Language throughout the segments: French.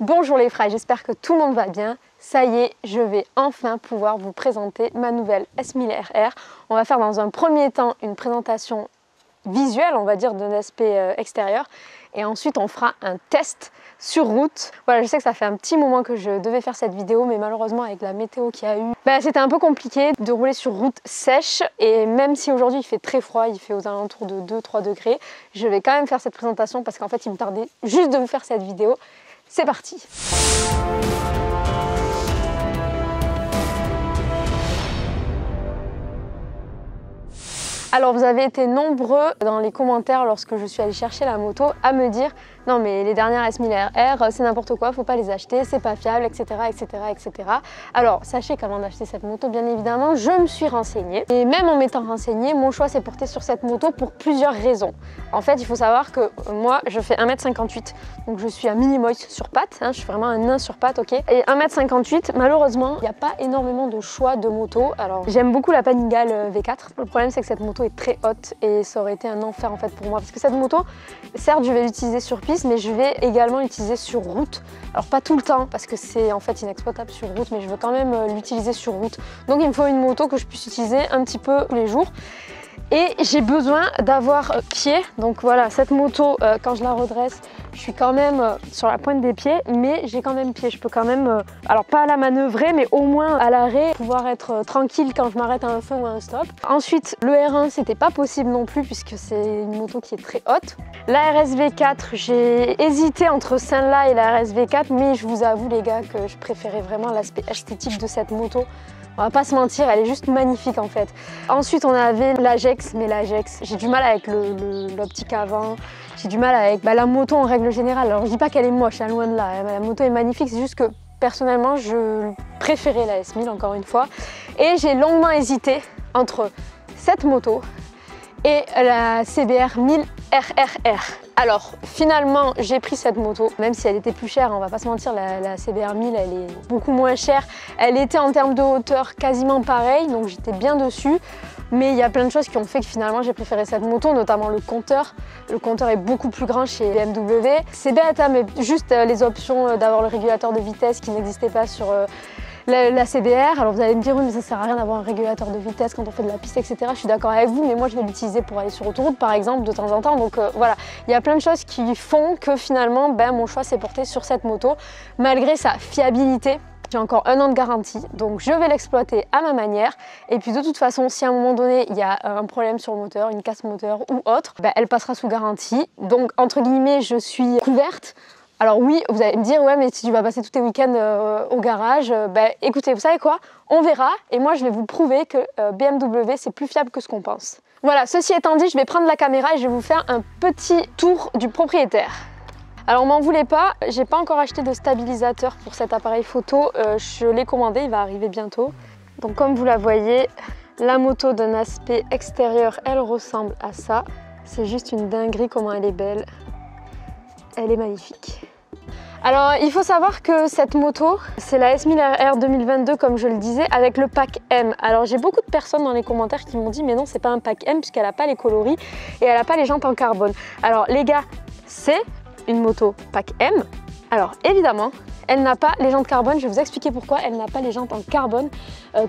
Bonjour les frères, j'espère que tout le monde va bien. Ça y est, je vais enfin pouvoir vous présenter ma nouvelle S1000 RR. On va faire dans un premier temps une présentation visuelle, on va dire, d'un aspect extérieur. Et ensuite, on fera un test sur route. Voilà, je sais que ça fait un petit moment que je devais faire cette vidéo, mais malheureusement, avec la météo qu'il y a eu, c'était un peu compliqué de rouler sur route sèche. Et même si aujourd'hui, il fait très froid, il fait aux alentours de 2-3 degrés, je vais quand même faire cette présentation parce qu'en fait, il me tardait juste de vous faire cette vidéo. C'est parti! Alors vous avez été nombreux dans les commentaires lorsque je suis allée chercher la moto à me dire non mais les dernières S1000 RR c'est n'importe quoi, faut pas les acheter, c'est pas fiable, etc. etc. etc. Alors sachez qu'avant d'acheter cette moto, bien évidemment, je me suis renseignée. Et même en m'étant renseignée, mon choix s'est porté sur cette moto pour plusieurs raisons. En fait, il faut savoir que moi je fais 1m58, donc je suis un mini-mois sur pattes, je suis vraiment un nain sur pattes, ok. Et 1m58, malheureusement, il n'y a pas énormément de choix de moto. Alors j'aime beaucoup la Panigale V4. Le problème c'est que cette moto est très haute et ça aurait été un enfer en fait pour moi parce que cette moto, certes je vais l'utiliser sur piste mais je vais également l'utiliser sur route. Alors pas tout le temps parce que c'est en fait inexploitable sur route, mais je veux quand même l'utiliser sur route. Donc il me faut une moto que je puisse utiliser un petit peu tous les jours. Et j'ai besoin d'avoir pied. Donc voilà, cette moto, quand je la redresse, je suis quand même sur la pointe des pieds, mais j'ai quand même pied. Je peux quand même, alors pas la manœuvrer, mais au moins à l'arrêt, pouvoir être tranquille quand je m'arrête à un feu ou à un stop. Ensuite, le R1, c'était pas possible non plus puisque c'est une moto qui est très haute. La RSV4, j'ai hésité entre celle-là et la RSV4, mais je vous avoue les gars que je préférais vraiment l'aspect esthétique de cette moto. On va pas se mentir, elle est juste magnifique en fait. Ensuite, on avait l'Agex, mais l'Agex, j'ai du mal avec l'optique avant. J'ai du mal avec la moto en règle générale. Alors je dis pas qu'elle est moche, hein, loin de là. La moto est magnifique, c'est juste que personnellement, je préférais la S1000 encore une fois. Et j'ai longuement hésité entre cette moto et la CBR 1000 RRR. Alors finalement j'ai pris cette moto, même si elle était plus chère, on va pas se mentir, la CBR 1000 elle est beaucoup moins chère. Elle était en termes de hauteur quasiment pareil, donc j'étais bien dessus. Mais il y a plein de choses qui ont fait que finalement j'ai préféré cette moto, notamment le compteur. Le compteur est beaucoup plus grand chez BMW. C'est bête, hein, mais juste les options d'avoir le régulateur de vitesse qui n'existait pas sur la CBR. Alors vous allez me dire oui mais ça sert à rien d'avoir un régulateur de vitesse quand on fait de la piste, etc. Je suis d'accord avec vous, mais moi je vais l'utiliser pour aller sur autoroute par exemple de temps en temps. Donc voilà, il y a plein de choses qui font que finalement mon choix s'est porté sur cette moto malgré sa fiabilité. J'ai encore 1 an de garantie, donc je vais l'exploiter à ma manière. Et puis de toute façon, si à un moment donné, il y a un problème sur le moteur, une casse moteur ou autre, elle passera sous garantie. Donc entre guillemets, je suis couverte. Alors oui, vous allez me dire, ouais, mais si tu vas passer tous tes week-ends au garage, écoutez, vous savez quoi? On verra. Et moi, je vais vous prouver que BMW, c'est plus fiable que ce qu'on pense. Voilà, ceci étant dit, je vais prendre la caméra et je vais vous faire un petit tour du propriétaire. Alors m'en voulez pas, j'ai pas encore acheté de stabilisateur pour cet appareil photo, je l'ai commandé, il va arriver bientôt. Donc comme vous la voyez, la moto d'un aspect extérieur, elle ressemble à ça. C'est juste une dinguerie comment elle est belle, elle est magnifique. Alors il faut savoir que cette moto, c'est la S1000 RR 2022 comme je le disais, avec le pack M. Alors j'ai beaucoup de personnes dans les commentaires qui m'ont dit mais non c'est pas un pack M puisqu'elle n'a pas les coloris et elle n'a pas les jantes en carbone. Alors les gars, c'est une moto pack M. Alors évidemment, elle n'a pas les jantes carbone. Je vais vous expliquer pourquoi elle n'a pas les jantes en carbone.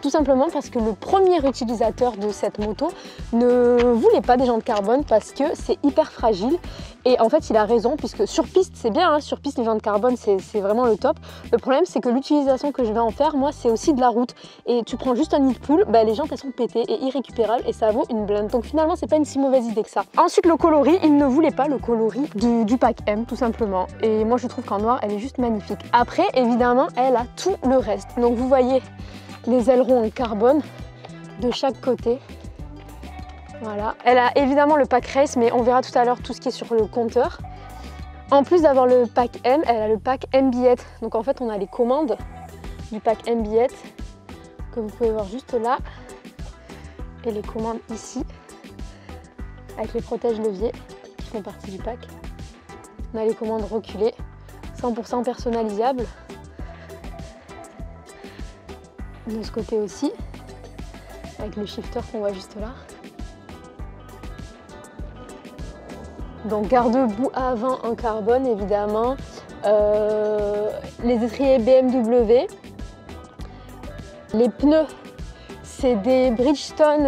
Tout simplement parce que le premier utilisateur de cette moto ne voulait pas des jantes carbone parce que c'est hyper fragile. Et en fait, il a raison puisque sur piste, c'est bien, hein, sur piste, les jantes carbone, c'est vraiment le top. Le problème, c'est que l'utilisation que je vais en faire, moi, c'est aussi de la route. Et tu prends juste un nid de poule, les jantes, elles sont pétées et irrécupérables et ça vaut une blinde. Donc finalement, c'est pas une si mauvaise idée que ça. Ensuite, le coloris, il ne voulait pas le coloris du pack M, tout simplement. Et moi, je trouve qu'en noir, elle est juste magnifique. Après, évidemment, elle a tout le reste. Donc vous voyez les ailerons en carbone de chaque côté. Voilà. Elle a évidemment le pack race, mais on verra tout à l'heure tout ce qui est sur le compteur. En plus d'avoir le pack M, elle a le pack M billette. Donc en fait, on a les commandes du pack M billette que vous pouvez voir juste là. Et les commandes ici, avec les protège-leviers qui font partie du pack. On a les commandes reculées, 100% personnalisables. De ce côté aussi, avec le shifter qu'on voit juste là. Donc garde-boue avant en carbone évidemment. les étriers BMW. Les pneus, c'est des Bridgestone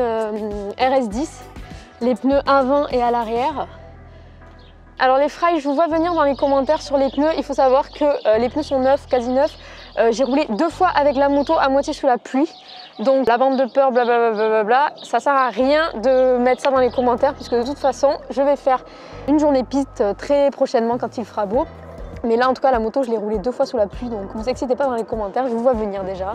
RS10, les pneus avant et à l'arrière. Alors les Frey, je vous vois venir dans les commentaires sur les pneus. Il faut savoir que les pneus sont neufs, quasi neufs. J'ai roulé 2 fois avec la moto à moitié sous la pluie. Donc la bande de peur, blablabla, ça sert à rien de mettre ça dans les commentaires puisque de toute façon, je vais faire une journée piste très prochainement quand il fera beau. Mais là en tout cas la moto je l'ai roulée 2 fois sous la pluie, donc ne vous excitez pas dans les commentaires, je vous vois venir déjà.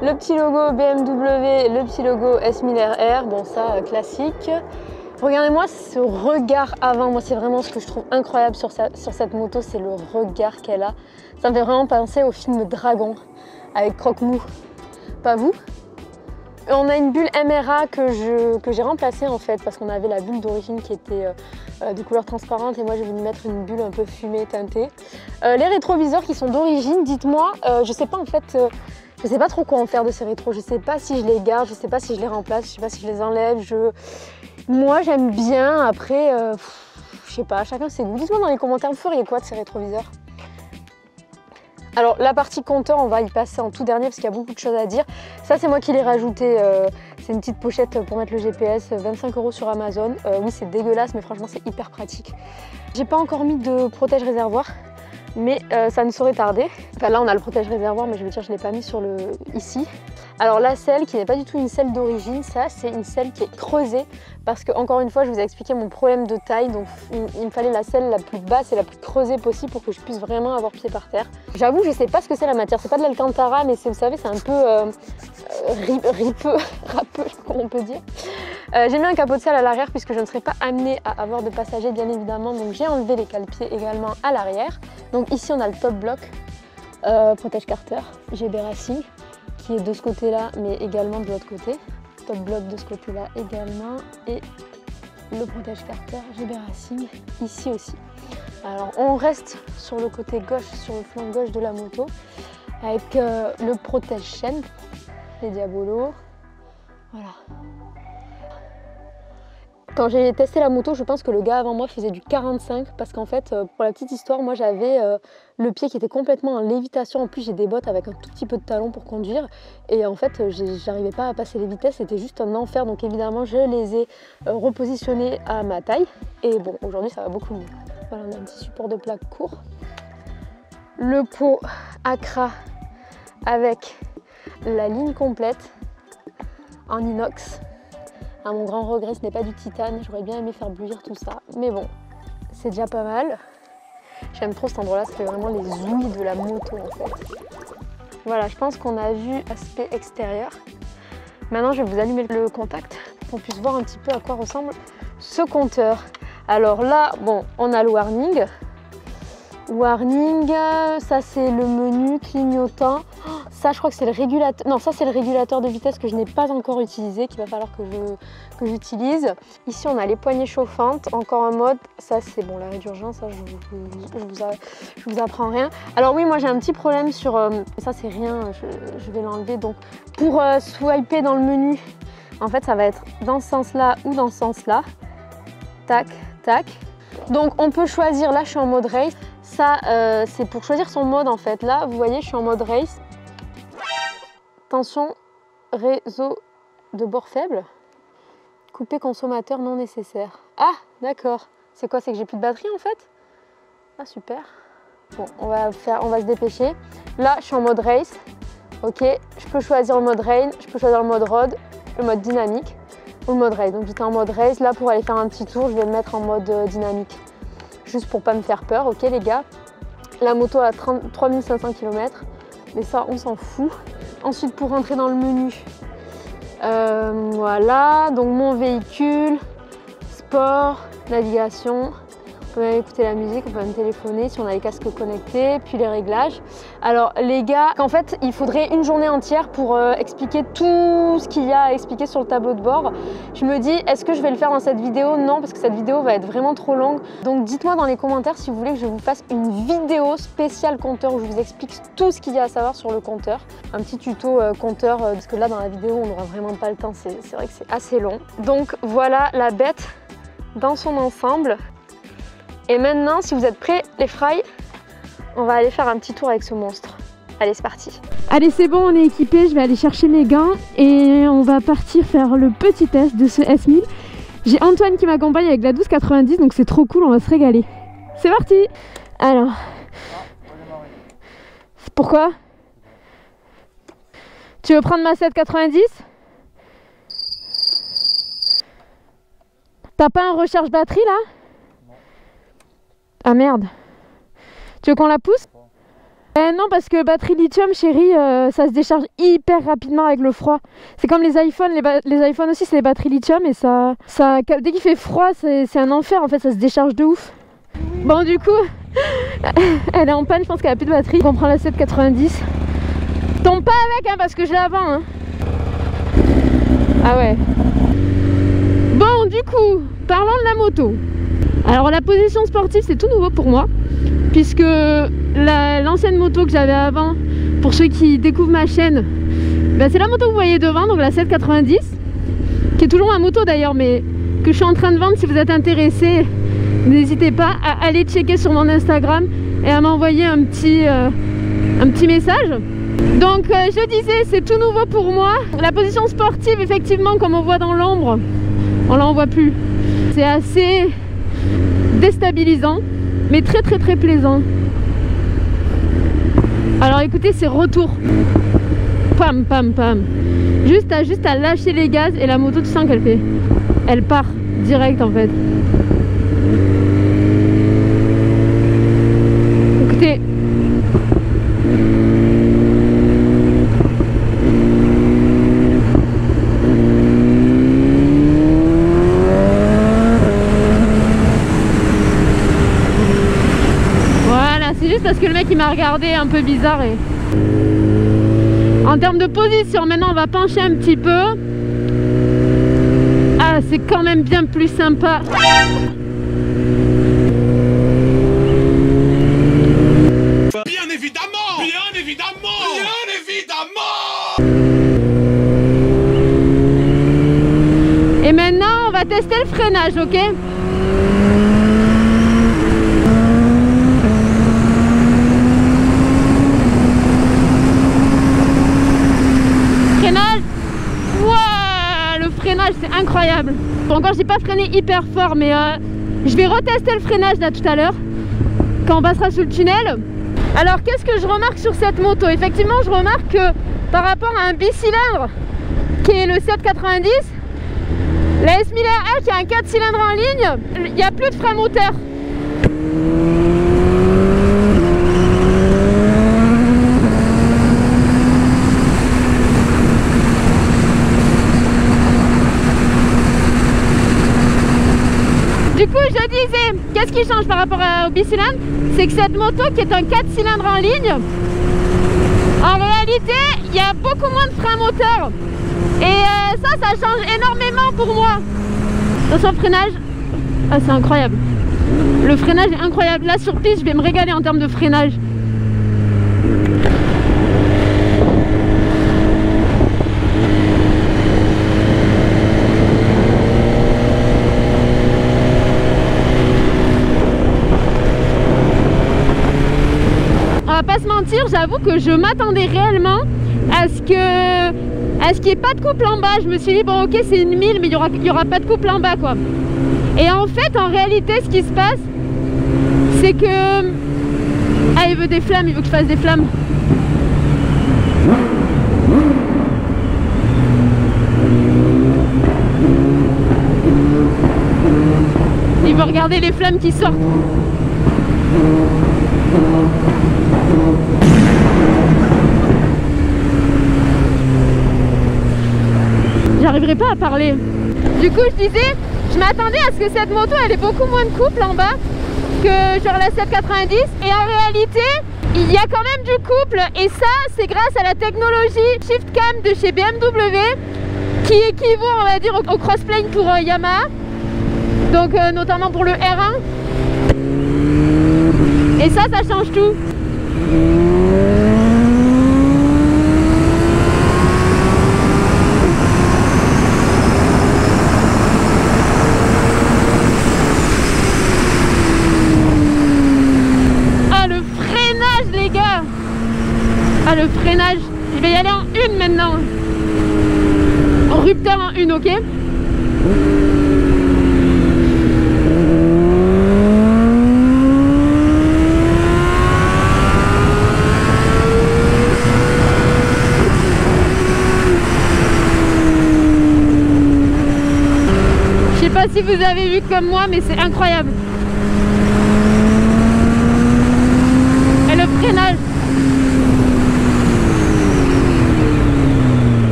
Le petit logo BMW, le petit logo S1000RR, bon ça classique. Regardez-moi ce regard avant, moi c'est vraiment ce que je trouve incroyable sur cette moto, c'est le regard qu'elle a. Ça me fait vraiment penser au film Dragon avec Croque-Mou, pas vous? On a une bulle MRA que j'ai remplacée en fait parce qu'on avait la bulle d'origine qui était de couleur transparente et moi j'ai voulu mettre une bulle un peu fumée teintée. Les rétroviseurs qui sont d'origine, dites-moi, je sais pas en fait, je sais pas trop quoi en faire de ces rétros, je sais pas si je les garde, je sais pas si je les remplace, je sais pas si je les enlève. Moi j'aime bien, après, je sais pas, chacun ses goûts. Dites-moi dans les commentaires, vous feriez quoi de ces rétroviseurs? Alors la partie compteur, on va y passer en tout dernier parce qu'il y a beaucoup de choses à dire. Ça c'est moi qui l'ai rajouté, c'est une petite pochette pour mettre le GPS, 25 € sur Amazon. Oui c'est dégueulasse mais franchement c'est hyper pratique. J'ai pas encore mis de protège réservoir mais ça ne saurait tarder. Enfin là on a le protège réservoir mais je veux dire je l'ai pas mis sur le ici. Alors la selle qui n'est pas du tout une selle d'origine, ça c'est une selle qui est creusée parce que encore une fois je vous ai expliqué mon problème de taille, donc il me fallait la selle la plus basse et la plus creusée possible pour que je puisse vraiment avoir pied par terre. J'avoue je sais pas ce que c'est la matière, c'est pas de l'alcantara mais vous savez c'est un peu râpeux, je sais pas comment on peut dire. J'ai mis un capot de selle à l'arrière puisque je ne serai pas amenée à avoir de passagers bien évidemment, donc j'ai enlevé les cale-pieds également à l'arrière. Donc ici on a le top block, protège Carter, GB Racing qui est de ce côté là mais également de l'autre côté. Top block de ce côté là également et le protège Carter GB Racing ici aussi. Alors on reste sur le côté gauche, sur le flanc gauche de la moto avec le protège chaîne, les diabolos, voilà. Quand j'ai testé la moto, je pense que le gars avant moi faisait du 45 parce qu'en fait, pour la petite histoire, moi j'avais le pied qui était complètement en lévitation. En plus, j'ai des bottes avec un tout petit peu de talon pour conduire et en fait, j'arrivais pas à passer les vitesses, c'était juste un enfer. Donc évidemment, je les ai repositionnés à ma taille et bon, aujourd'hui ça va beaucoup mieux. Voilà, on a un petit support de plaque court. Le pot Accra avec la ligne complète en inox. À mon grand regret, ce n'est pas du titane, j'aurais bien aimé faire bouillir tout ça, mais bon, c'est déjà pas mal. J'aime trop cet endroit-là, ça fait vraiment les ouïes de la moto en fait. Voilà, je pense qu'on a vu aspect extérieur. Maintenant, je vais vous allumer le contact pour qu'on puisse voir un petit peu à quoi ressemble ce compteur. Alors là, bon, on a le warning. Warning, ça c'est le menu clignotant. Ça je crois que c'est le régulateur. Non, ça c'est le régulateur de vitesse que je n'ai pas encore utilisé, qu'il va falloir que j'utilise. Ici on a les poignées chauffantes, encore un mode. Ça c'est bon, l'arrêt d'urgence, ça je vous apprends rien. Alors oui, moi j'ai un petit problème sur. Ça c'est rien, je vais l'enlever. Donc pour swiper dans le menu, en fait ça va être dans ce sens-là ou dans ce sens-là. Tac, tac. Donc on peut choisir, là je suis en mode race. Ça c'est pour choisir son mode en fait. Là vous voyez je suis en mode race. Tension réseau de bord faible. Couper consommateur non nécessaire. Ah d'accord. C'est quoi? C'est que j'ai plus de batterie en fait? Ah super. Bon on va se dépêcher. Là je suis en mode race. Ok, je peux choisir le mode rain, je peux choisir le mode road, le mode dynamique ou le mode race. Donc j'étais en mode race. Là pour aller faire un petit tour je vais le mettre en mode dynamique. Juste pour pas me faire peur, ok les gars. La moto a 3500 km, mais ça on s'en fout. Ensuite pour rentrer dans le menu, voilà, donc mon véhicule, sport, navigation, on peut même écouter la musique, on peut même téléphoner si on a les casques connectés, puis les réglages. Alors les gars, en fait il faudrait une journée entière pour expliquer tout ce qu'il y a à expliquer sur le tableau de bord. Je me dis, est-ce que je vais le faire dans cette vidéo? Non, parce que cette vidéo va être vraiment trop longue. Donc dites-moi dans les commentaires si vous voulez que je vous fasse une vidéo spéciale compteur où je vous explique tout ce qu'il y a à savoir sur le compteur. Un petit tuto compteur, parce que là dans la vidéo on n'aura vraiment pas le temps, c'est vrai que c'est assez long. Donc voilà la bête dans son ensemble. Et maintenant, si vous êtes prêts, les Frey, on va aller faire un petit tour avec ce monstre. Allez, c'est parti. Allez, c'est bon, on est équipé. Je vais aller chercher mes gants et on va partir faire le petit test de ce S1000. J'ai Antoine qui m'accompagne avec la 1290, donc c'est trop cool, on va se régaler. C'est parti. Alors, pourquoi? Tu veux prendre ma 790? T'as pas un recharge batterie là? Ah merde. Tu veux qu'on la pousse? Non, parce que batterie lithium, chérie, ça se décharge hyper rapidement avec le froid. C'est comme les iPhones, les iPhones aussi, c'est des batteries lithium et ça dès qu'il fait froid, c'est un enfer en fait, ça se décharge de ouf. Bon, du coup, elle est en panne, je pense qu'elle a plus de batterie. On prend la 790. Tombe pas avec, hein, parce que je la vends. Hein. Ah ouais. Bon, du coup, parlons de la moto. Alors, la position sportive, c'est tout nouveau pour moi. Puisque l'ancienne moto que j'avais avant, pour ceux qui découvrent ma chaîne, bah c'est la moto que vous voyez devant, donc la 790, qui est toujours ma moto d'ailleurs, mais que je suis en train de vendre. Si vous êtes intéressé, n'hésitez pas à aller checker sur mon Instagram et à m'envoyer un petit message. Donc je disais, c'est tout nouveau pour moi. La position sportive, effectivement, comme on voit dans l'ombre, on l'en voit plus. C'est assez déstabilisant, mais très plaisant. Alors écoutez, c'est retour. Pam pam pam. Juste à lâcher les gaz et la moto, tu sens qu'elle fait. Elle part direct en fait. Écoutez. Parce que le mec il m'a regardé un peu bizarre. Et en termes de position, maintenant on va pencher un petit peu. Ah, c'est quand même bien plus sympa. Bien évidemment, bien évidemment, bien évidemment. Et maintenant on va tester le freinage, ok? C'est incroyable. Bon, encore j'ai pas freiné hyper fort, mais je vais retester le freinage là tout à l'heure quand on passera sous le tunnel. Alors qu'est-ce que je remarque sur cette moto? Effectivement, je remarque que par rapport à un bicylindre qui est le 790, la S1000RR qui a un 4 cylindres en ligne, il n'y a plus de frein moteur. Du coup, je disais, qu'est-ce qui change par rapport au bicylindre? C'est que cette moto qui est un 4 cylindres en ligne, en réalité, il y a beaucoup moins de frein moteur. Et ça change énormément pour moi. Attention au freinage. Ah, c'est incroyable. Le freinage est incroyable. Là, sur piste, je vais me régaler en termes de freinage. On va pas se mentir, j'avoue que je m'attendais réellement à ce qu'il n'y ait pas de couple en bas. Je me suis dit, bon ok, c'est une 1000, mais il y aura pas de couple en bas quoi. Et en fait, en réalité, ce qui se passe, c'est que... Ah, il veut des flammes, il veut que je fasse des flammes. Il veut regarder les flammes qui sortent. J'arriverai pas à parler. Du coup, je disais, je m'attendais à ce que cette moto elle ait beaucoup moins de couple en bas que genre la 790. Et en réalité, il y a quand même du couple. Et ça, c'est grâce à la technologie Shift Cam de chez BMW qui équivaut, on va dire, au crossplane pour Yamaha. Donc, notamment pour le R1. Et ça change tout. Ah, le freinage! Ah, le freinage, je vais y aller en une maintenant. En rupteur en une, ok? Je sais pas si vous avez vu comme moi, mais c'est incroyable. Et le freinage.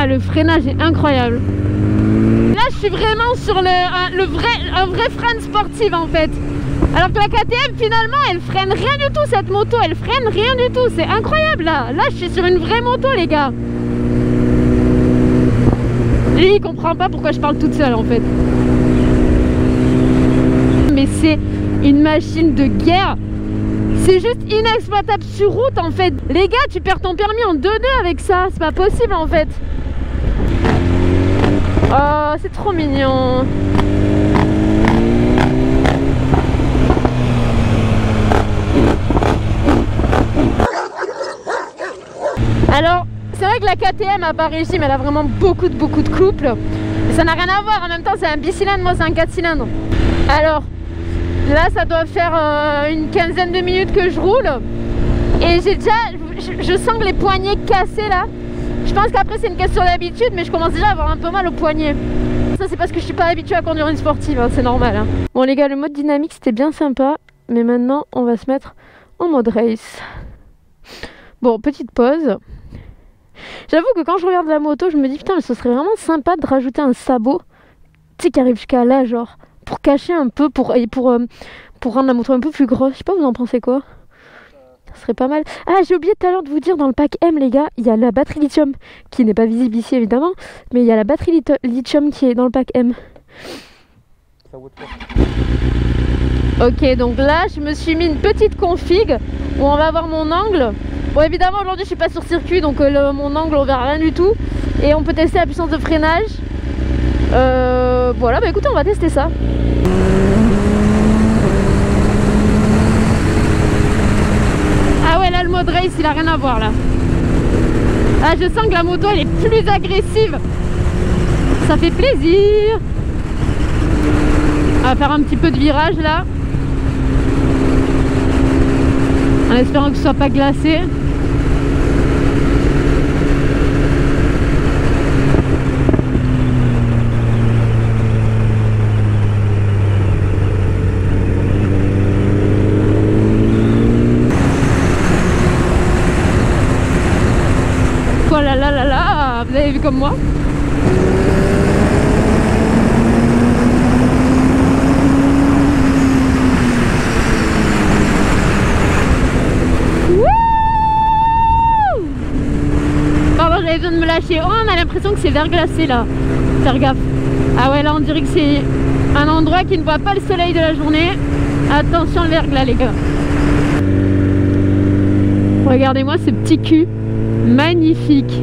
Ah, le freinage est incroyable. Là, je suis vraiment sur un vrai frein sportif en fait. Alors que la KTM, finalement, elle freine rien du tout, cette moto. Elle freine rien du tout. C'est incroyable là. Là, je suis sur une vraie moto, les gars. Lui, il comprend pas pourquoi je parle toute seule en fait. Mais c'est une machine de guerre. C'est juste inexploitable sur route en fait. Les gars, tu perds ton permis en 2-2 avec ça. C'est pas possible en fait. Oh, c'est trop mignon. Alors, c'est vrai que la KTM à bas régime, elle a vraiment beaucoup de couple. Et ça n'a rien à voir. En même temps, c'est un bicylindre, moi c'est un 4 cylindres. Alors, là, ça doit faire une quinzaine de minutes que je roule. Et j'ai déjà, je sens que les poignets cassés là. Je pense qu'après c'est une question d'habitude, mais je commence déjà à avoir un peu mal au poignet. Ça c'est parce que je suis pas habituée à conduire une sportive, hein, c'est normal. Hein. Bon les gars, le mode dynamique c'était bien sympa, mais maintenant on va se mettre en mode race. Bon, petite pause. J'avoue que quand je regarde la moto, je me dis putain, mais ce serait vraiment sympa de rajouter un sabot, tu sais, qui arrive jusqu'à là, genre, pour cacher un peu, pour rendre la moto un peu plus grosse. Je sais pas, vous en pensez quoi? Ça serait pas mal. Ah, j'ai oublié tout à l'heure de vous dire, dans le pack M, les gars, il y a la batterie lithium, qui n'est pas visible ici évidemment, mais il y a la batterie lithium qui est dans le pack M. Ok, donc là, je me suis mis une petite config où on va avoir mon angle. Bon, évidemment, aujourd'hui, je suis pas sur circuit, donc mon angle, on verra rien du tout. Et on peut tester la puissance de freinage. Voilà, bah écoutez, on va tester ça. Ah ouais, là le mode race il a rien à voir là. Ah, je sens que la moto elle est plus agressive. Ça fait plaisir. On va faire un petit peu de virage là, en espérant que ce soit pas glacé. Vous avez vu comme moi? Pardon, j'avais besoin de me lâcher. Oh, on a l'impression que c'est verglacé là. Faire gaffe. Ah ouais, là on dirait que c'est un endroit qui ne voit pas le soleil de la journée. Attention le verglas les gars. Regardez-moi ce petit cul. Magnifique.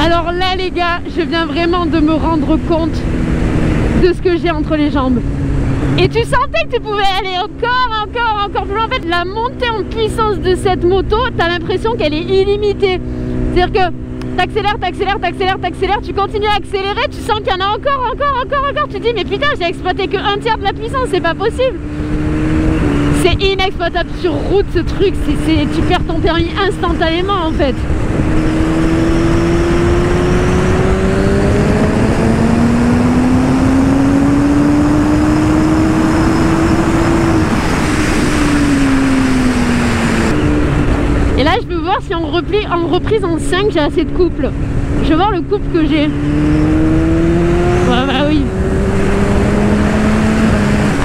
Alors là les gars, je viens vraiment de me rendre compte de ce que j'ai entre les jambes. Et tu sentais que tu pouvais aller encore plus loin. En fait, la montée en puissance de cette moto, t'as l'impression qu'elle est illimitée. C'est-à-dire que t'accélères, tu continues à accélérer, tu sens qu'il y en a encore. Tu te dis, mais putain, j'ai exploité que 1/3 de la puissance, c'est pas possible. C'est inexploitable sur route ce truc, tu perds ton permis instantanément en fait. Et là, je veux voir si en reprise en 5, j'ai assez de couple. Je veux voir le couple que j'ai. Ouais, bah oui.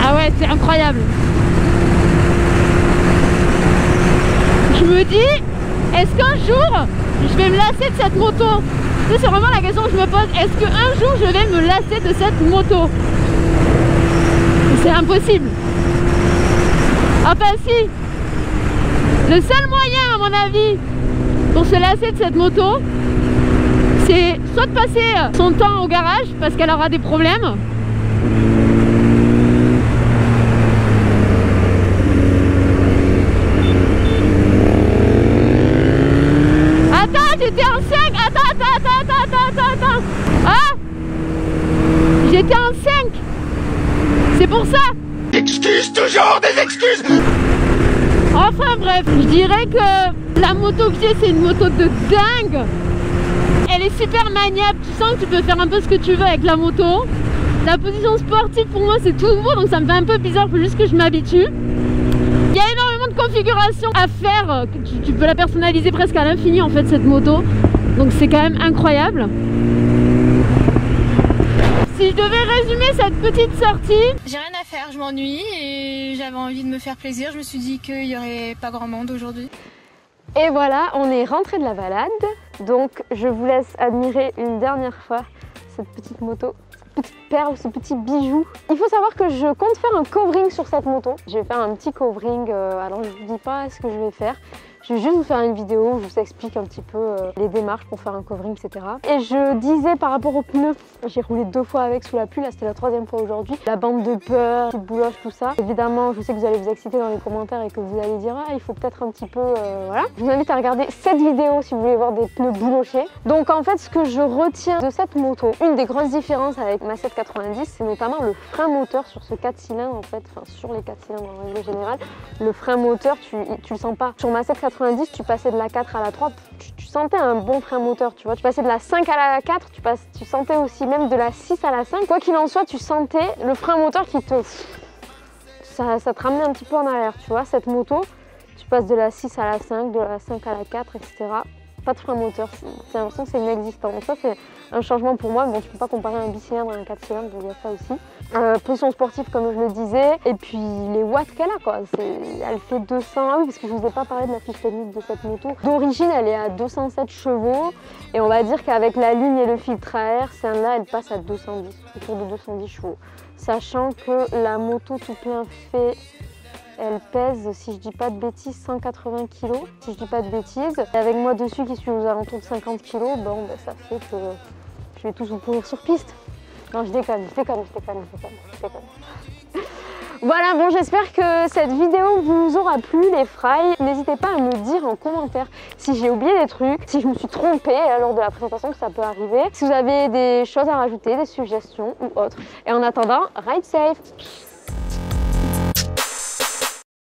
Ah ouais, c'est incroyable. Je me dis, est-ce qu'un jour, je vais me lasser de cette moto? C'est vraiment la question que je me pose. Est-ce qu'un jour, je vais me lasser de cette moto? C'est impossible. Enfin si, le seul moyen à mon avis pour se lasser de cette moto, c'est soit de passer son temps au garage parce qu'elle aura des problèmes. Attends, j'étais en 5. Attends. Ah, j'étais en 5. C'est pour ça. Excuses, toujours des excuses. Enfin bref, je dirais que la moto que j'ai, c'est une moto de dingue. Elle est super maniable, tu sens que tu peux faire un peu ce que tu veux avec la moto. La position sportive pour moi c'est tout nouveau, donc ça me fait un peu bizarre, il faut juste que je m'habitue. Il y a énormément de configurations à faire, tu peux la personnaliser presque à l'infini en fait cette moto. Donc c'est quand même incroyable. Si je devais résumer cette petite sortie, j'ai rien à faire, je m'ennuie et j'avais envie de me faire plaisir. Je me suis dit qu'il n'y aurait pas grand monde aujourd'hui. Et voilà, on est rentré de la balade. Donc je vous laisse admirer une dernière fois cette petite moto, cette petite perle, ce petit bijou. Il faut savoir que je compte faire un covering sur cette moto. Je vais faire un petit covering, alors je ne vous dis pas ce que je vais faire. Je vais juste vous faire une vidéo où je vous explique un petit peu les démarches pour faire un covering, etc. Et je disais par rapport aux pneus, j'ai roulé 2 fois avec sous la pluie, là c'était la 3e fois aujourd'hui. La bande de peur, petite bouloche, tout ça. Évidemment, je sais que vous allez vous exciter dans les commentaires et que vous allez dire ah il faut peut-être un petit peu, voilà. Je vous invite à regarder cette vidéo si vous voulez voir des pneus boulochés. Donc en fait, ce que je retiens de cette moto, une des grosses différences avec ma 790, c'est notamment le frein moteur sur ce 4 cylindres en fait, enfin sur les 4 cylindres en règle générale. Le frein moteur, tu le sens pas. Sur ma 790, tu passais de la 4 à la 3, tu sentais un bon frein moteur, tu vois. Tu passais de la 5 à la 4, tu sentais aussi même de la 6 à la 5. Quoi qu'il en soit, tu sentais le frein moteur qui te... Ça te ramenait un petit peu en arrière, tu vois. Cette moto, tu passes de la 6 à la 5, de la 5 à la 4, etc. Pas de frein moteur, j'ai l'impression que c'est inexistant. Donc ça, c'est un changement pour moi. Bon, tu peux pas comparer un bicylindre à un 4 cylindres, il y a ça aussi. Position sportive comme je le disais, et puis les watts qu'elle a quoi, elle fait 200, ah oui parce que je vous ai pas parlé de la fiche technique de cette moto. D'origine elle est à 207 chevaux et on va dire qu'avec la ligne et le filtre à air, celle-là elle passe à 210, autour de 210 chevaux. Sachant que la moto tout plein fait, elle pèse, si je dis pas de bêtises, 180 kg, si je dis pas de bêtises. Et avec moi dessus qui suis aux alentours de 50 kg, bon ben, ça fait que je vais tous vous courir sur piste. Non, je déconne. Voilà, bon, j'espère que cette vidéo vous aura plu, les frails. N'hésitez pas à me dire en commentaire si j'ai oublié des trucs, si je me suis trompée lors de la présentation, que ça peut arriver. Si vous avez des choses à rajouter, des suggestions ou autres. Et en attendant, ride safe!